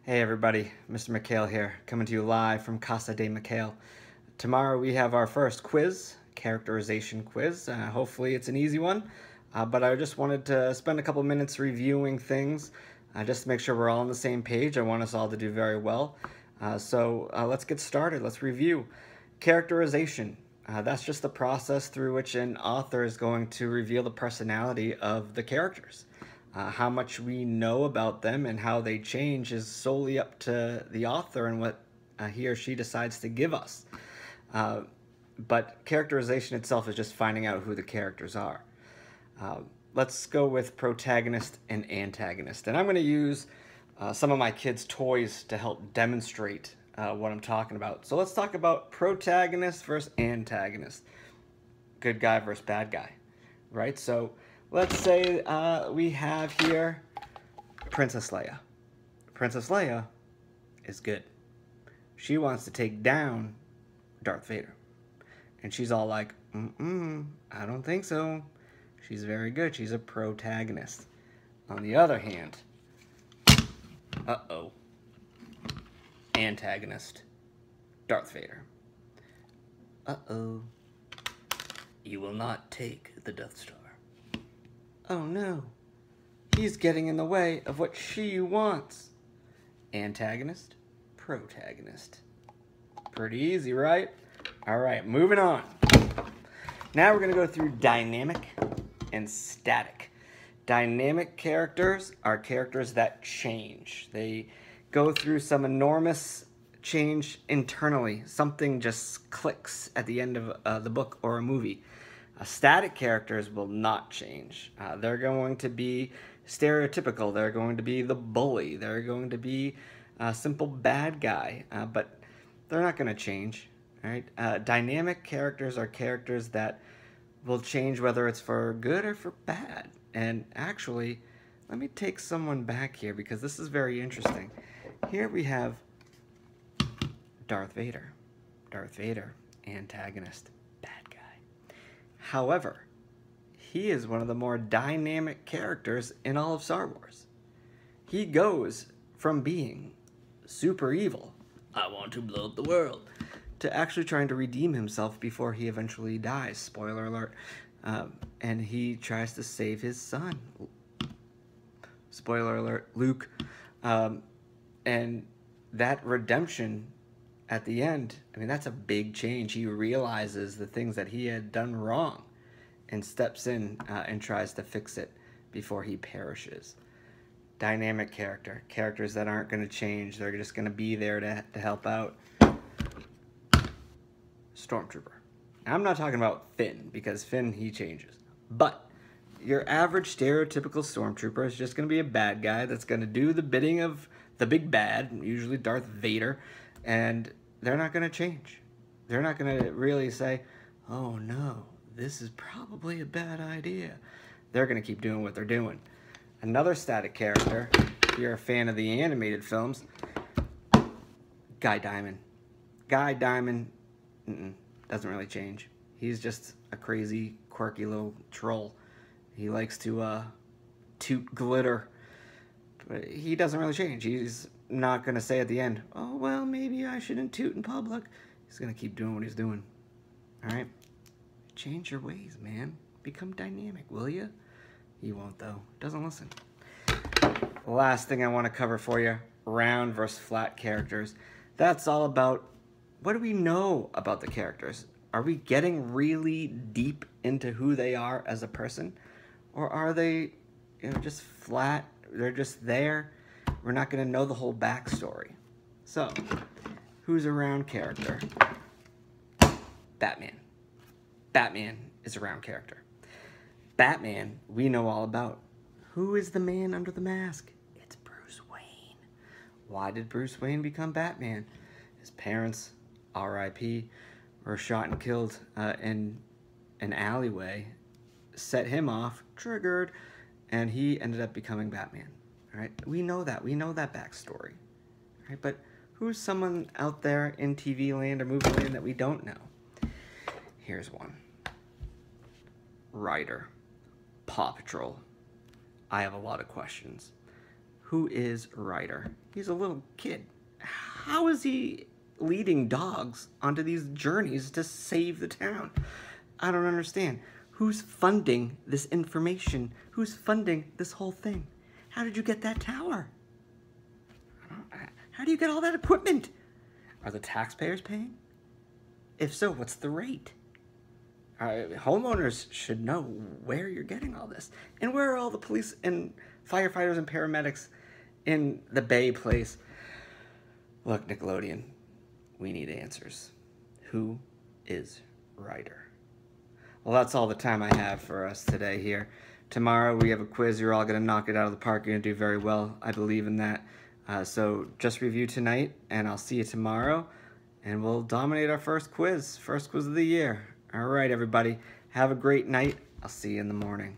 Hey everybody, Mr. McHale here, coming to you live from Casa de McHale. Tomorrow we have our first quiz, characterization quiz. Hopefully it's an easy one, but I just wanted to spend a couple minutes reviewing things, just to make sure we're all on the same page. I want us all to do very well. So let's get started. Let's review. Characterization. That's just the process through which an author is going to reveal the personality of the characters. How much we know about them and how they change is solely up to the author and what he or she decides to give us. But characterization itself is just finding out who the characters are. Let's go with protagonist and antagonist. And I'm going to use some of my kids' toys to help demonstrate what I'm talking about. So let's talk about protagonist versus antagonist. Good guy versus bad guy, right? So let's say we have here Princess Leia. Princess Leia is good. She wants to take down Darth Vader. And she's all like, I don't think so. She's very good. She's a protagonist. On the other hand, antagonist, Darth Vader. You will not take the Death Star. Oh no, he's getting in the way of what she wants. Antagonist, protagonist. Pretty easy, right? All right, moving on. Now we're going to go through dynamic and static. Dynamic characters are characters that change. They go through some enormous change internally. Something just clicks at the end of the book or a movie. Static characters will not change. They're going to be stereotypical. They're going to be the bully. They're going to be a simple bad guy, but they're not going to change. Right? Dynamic characters are characters that will change whether it's for good or for bad. And actually, let me take someone back here because this is very interesting. Here we have Darth Vader. Darth Vader, antagonist, bad guy. However, he is one of the more dynamic characters in all of Star Wars. He goes from being super evil, I want to blow up the world, to actually trying to redeem himself before he eventually dies. Spoiler alert. And he tries to save his son. Spoiler alert, Luke. And that redemption at the end, I mean, that's a big change. He realizes the things that he had done wrong and steps in and tries to fix it before he perishes. Dynamic character. Characters that aren't going to change. They're just going to be there to help out. Stormtrooper. Now, I'm not talking about Finn, because Finn, he changes. But your average stereotypical Stormtrooper is just going to be a bad guy that's going to do the bidding of the big bad, usually Darth Vader, and they're not going to change. They're not going to really say, oh no, this is probably a bad idea. They're going to keep doing what they're doing. Another static character, if you're a fan of the animated films, Guy Diamond. Guy Diamond doesn't really change. He's just a crazy, quirky little troll. He likes to toot glitter. But he doesn't really change. He's not going to say at the end, oh, well, maybe I shouldn't toot in public. He's going to keep doing what he's doing. All right? Change your ways, man. Become dynamic, will you? He won't, though. Doesn't listen. Last thing I want to cover for you, round versus flat characters. That's all about, what do we know about the characters? Are we getting really deep into who they are as a person? Or are they, just flat? They're just there. We're not going to know the whole backstory. So, who's a round character? Batman. Batman is a round character. Batman, we know all about. Who is the man under the mask? It's Bruce Wayne. Why did Bruce Wayne become Batman? His parents, R.I.P., were shot and killed in an alleyway, set him off, triggered, and he ended up becoming Batman. All right, we know that backstory. All right, but who's someone out there in TV land or movie land that we don't know? Here's one. Ryder, Paw Patrol. I have a lot of questions. Who is Ryder? He's a little kid. How is he leading dogs onto these journeys to save the town? I don't understand. Who's funding this information? Who's funding this whole thing? How did you get that tower? How do you get all that equipment? Are the taxpayers paying? If so, what's the rate? Homeowners should know where you're getting all this. And where are all the police and firefighters and paramedics in the Bay place? Look, Nickelodeon, we need answers. Who is Ryder? Well, that's all the time I have for us today here. Tomorrow we have a quiz. You're all going to knock it out of the park. You're going to do very well. I believe in that. So just review tonight, and I'll see you tomorrow. And we'll dominate our first quiz of the year. All right, everybody. Have a great night. I'll see you in the morning.